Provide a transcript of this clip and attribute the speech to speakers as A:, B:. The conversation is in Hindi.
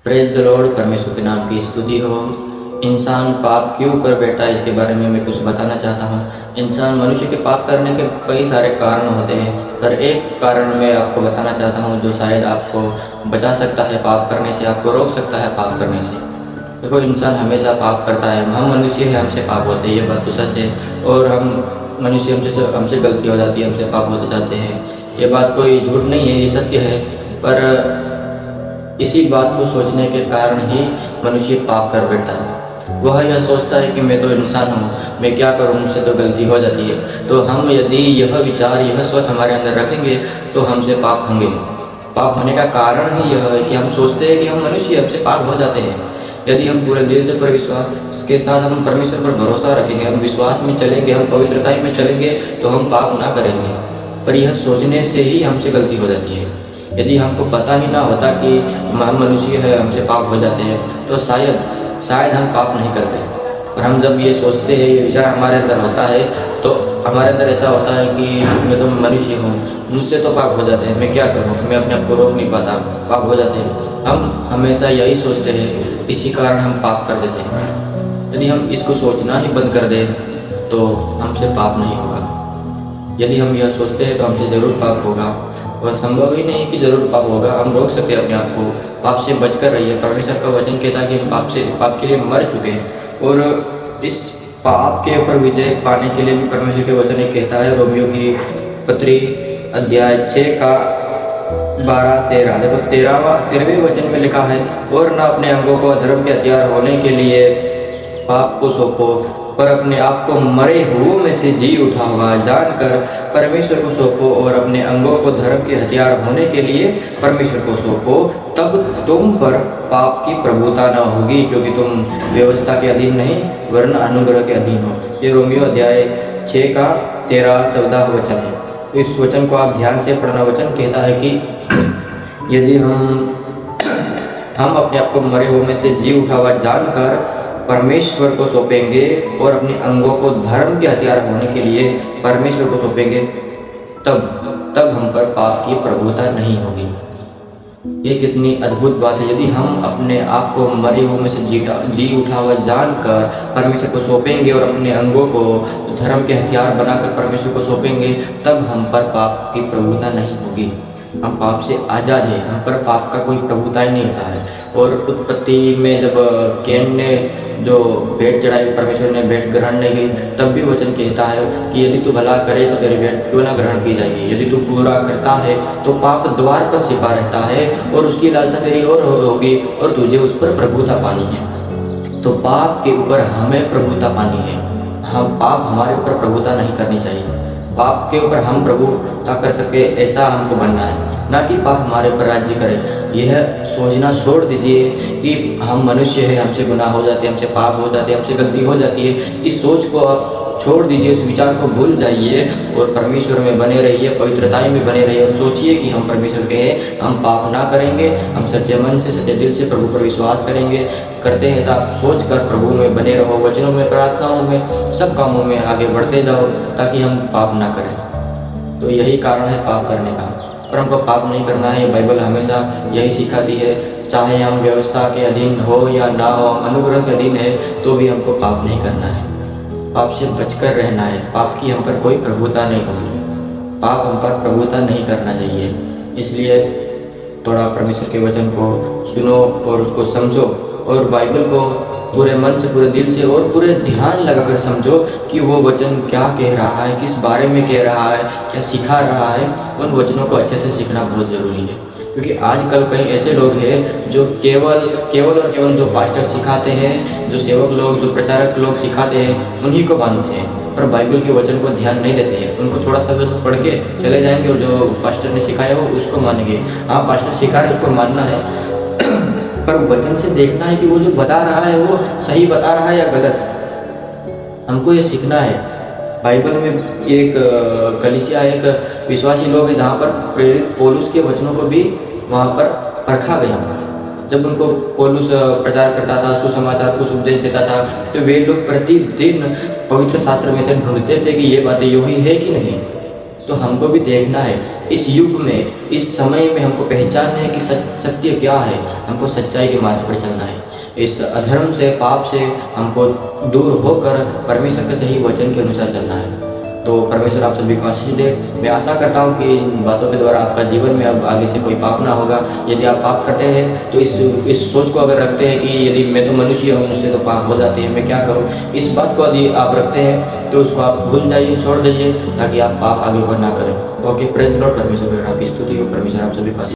A: Praise the Lord. परमेश्वर के नाम की स्तुति हो। इंसान पाप क्यों कर बैठता है, इसके बारे में मैं कुछ बताना चाहता हूँ। इंसान मनुष्य के पाप करने के कई सारे कारण होते हैं, पर एक कारण मैं आपको बताना चाहता हूँ जो शायद आपको बचा सकता है पाप करने से, आपको रोक सकता है पाप करने से। देखो, इंसान हमेशा पाप करता है। हम मनुष्य हैं, हमसे पाप होते हैं, ये बात तो सच है। और हम मनुष्य, हमसे गलती हो जाती है, हमसे पाप होते जाते हैं। ये बात कोई झूठ नहीं है, ये सत्य है। पर इसी बात को सोचने के कारण ही मनुष्य पाप कर बैठता है। वह यह सोचता है कि मैं तो इंसान हूँ, मैं क्या करूँ, मुझसे तो गलती हो जाती है। तो हम यदि यह विचार, यह सोच हमारे अंदर रखेंगे तो हमसे पाप होंगे। पाप होने का कारण ही यह है कि हम सोचते हैं कि हम मनुष्य, हमसे पाप हो जाते हैं। यदि हम पूरे दिल से, पूरे विश्वास के साथ हम परमेश्वर पर भरोसा रखेंगे, हम विश्वास में चलेंगे, हम पवित्रता में चलेंगे, तो हम पाप ना करेंगे। पर यह सोचने से ही हमसे गलती हो जाती है। यदि हमको पता ही ना होता कि हम मनुष्य है, हमसे पाप हो जाते हैं, तो शायद हम पाप नहीं करते। और हम जब ये सोचते हैं, ये विचार हमारे अंदर होता है, तो हमारे अंदर ऐसा होता है कि मैं तो मनुष्य हूँ, मुझसे तो पाप हो जाते हैं, मैं क्या करूँ, मैं अपने आप को रोक नहीं पाता, पाप हो जाते हैं। हम हमेशा यही सोचते हैं, इसी कारण हम पाप कर देते हैं। यदि हम इसको सोचना ही बंद कर दें तो हमसे पाप नहीं होगा। यदि हम यह सोचते हैं तो हमसे ज़रूर पाप होगा। और संभव ही नहीं कि ज़रूर पाप होगा। हम रोक सकते हैं अपने आप को, पाप से बचकर रहिए। परमेश्वर का वचन कहता है कि हम पाप के लिए मर चुके हैं, और इस पाप के ऊपर विजय पाने के लिए भी परमेश्वर के वचन एक कहता है। रोमियो की पत्री अध्याय 6 का 12-13, देखो 13वें वचन में लिखा है, और न अपने अंगों को अधर्म के हथियार होने के लिए पाप को सौंपो, पर अपने आप को मरे हुओं में से जी उठा हुआ जानकर परमेश्वर को सौंपो, और अपने अंगों को धर्म के हथियार होने के लिए परमेश्वर को सौंपो। तब तुम पर पाप की प्रभुता न होगी, क्योंकि तुम व्यवस्था के अधीन नहीं वरन अनुग्रह के अधीन हो। ये रोमियो अध्याय 6 का 13-14 वचन है। तो इस वचन को आप ध्यान से पढ़ना। वचन कहता है कि यदि हम अपने आप को मरे हुए में से जी उठा हुआ जानकर परमेश्वर को सौंपेंगे, और अपने अंगों को धर्म के हथियार होने के लिए परमेश्वर को सौंपेंगे, तब हम पर पाप की प्रभुता नहीं होगी। ये कितनी अद्भुत बात है। यदि हम अपने आप को मरे हुए में से जी उठा हुआ जानकर परमेश्वर को सौंपेंगे, और अपने अंगों को धर्म के हथियार बनाकर परमेश्वर को सौंपेंगे, तब हम पर पाप की प्रभुता नहीं होगी। हम पाप से आज़ाद हैं, हम पर पाप का कोई प्रभुता ही नहीं होता है। और उत्पत्ति में जब कैन ने जो भेंट चढ़ाई, परमेश्वर ने भेंट ग्रहण नहीं की, तब भी वचन कहता है कि यदि तू भला करे तो तेरी भेंट क्यों ना ग्रहण की जाएगी। यदि तू बुरा करता है तो पाप द्वार पर छिपा रहता है, और उसकी लालसा तेरी और होगी, और तुझे उस पर प्रभुता पानी है। तो पाप के ऊपर हमें प्रभुता पानी है। हम पाप हमारे ऊपर प्रभुता नहीं करनी चाहिए। पाप के ऊपर हम प्रभुता कर सके, ऐसा हमको बनना है, ना कि पाप हमारे ऊपर राज्य करे। यह सोचना छोड़ दीजिए कि हम मनुष्य हैं, हमसे गुनाह हो जाते हैं, हमसे पाप हो जाते हैं, हमसे गलती हो जाती है। इस सोच को आप छोड़ दीजिए, इस विचार को भूल जाइए, और परमेश्वर में बने रहिए, पवित्रता में बने रहिए। और सोचिए कि हम परमेश्वर के हैं, हम पाप ना करेंगे, हम सच्चे मन से, सच्चे दिल से प्रभु पर विश्वास करेंगे। करते हैं ऐसा सोच कर प्रभु में बने रहो, वचनों में, प्रार्थनाओं में, सब कामों में आगे बढ़ते जाओ, ताकि हम पाप ना करें। तो यही कारण है पाप करने का। पर हमको पाप नहीं करना है। बाइबल हमेशा यही सिखाती है, चाहे हम व्यवस्था के अधीन हो या ना हो, अनुग्रह के अधीन है, तो भी हमको पाप नहीं करना है। पाप से बचकर रहना है। पाप की हम पर कोई प्रभुता नहीं होगी। पाप हम पर प्रभुता नहीं करना चाहिए। इसलिए थोड़ा परमेश्वर के वचन को सुनो और उसको समझो, और बाइबल को पूरे मन से, पूरे दिल से और पूरे ध्यान लगाकर समझो कि वो वचन क्या कह रहा है, किस बारे में कह रहा है, क्या सिखा रहा है। उन वचनों को अच्छे से सीखना बहुत ज़रूरी है, क्योंकि आजकल कई ऐसे लोग हैं जो केवल जो पास्टर सिखाते हैं, जो सेवक लोग, जो प्रचारक लोग सिखाते हैं, उन्हीं को मानते हैं, पर बाइबल के वचन को ध्यान नहीं देते हैं। उनको थोड़ा सा बस पढ़ के चले जाएंगे, और जो पास्टर ने सिखाया हो उसको मानेंगे। हाँ, पास्टर सिखा रहे उसको मानना है, पर वचन से देखना है कि वो जो बता रहा है वो सही बता रहा है या गलत। हमको ये सीखना है। बाइबल में एक कलीसिया, एक विश्वासी लोग है जहाँ पर प्रेरित पौलुस के वचनों को भी वहाँ पर परखा गया। जब उनको पौलुस प्रचार करता था, सुसमाचार कुछ उपदेश देता था, तो वे लोग प्रतिदिन पवित्र शास्त्र में से ढूंढते थे कि ये बातें यूँ ही है कि नहीं। तो हमको भी देखना है इस युग में, इस समय में हमको पहचानना है कि सत्य क्या है। हमको सच्चाई के मार्ग पर चलना है। इस अधर्म से, पाप से हमको दूर होकर परमेश्वर के सही वचन के अनुसार चलना है। तो परमेश्वर आप सभी को आशीष दे। मैं आशा करता हूँ कि इन बातों के द्वारा आपका जीवन में अब आगे से कोई पाप ना होगा। यदि आप पाप करते हैं तो इस सोच को अगर रखते हैं कि यदि मैं तो मनुष्य हूँ, मुझसे तो पाप हो जाते हैं, मैं क्या करूँ, इस बात को यदि आप रखते हैं तो उसको आप भूल जाइए, छोड़ दीजिए, ताकि आप पाप आगे बढ़ ना करें। Okay, praise the Lord. परमेश्वर की स्तुति हो। परमेश्वर आप सभी को आशीष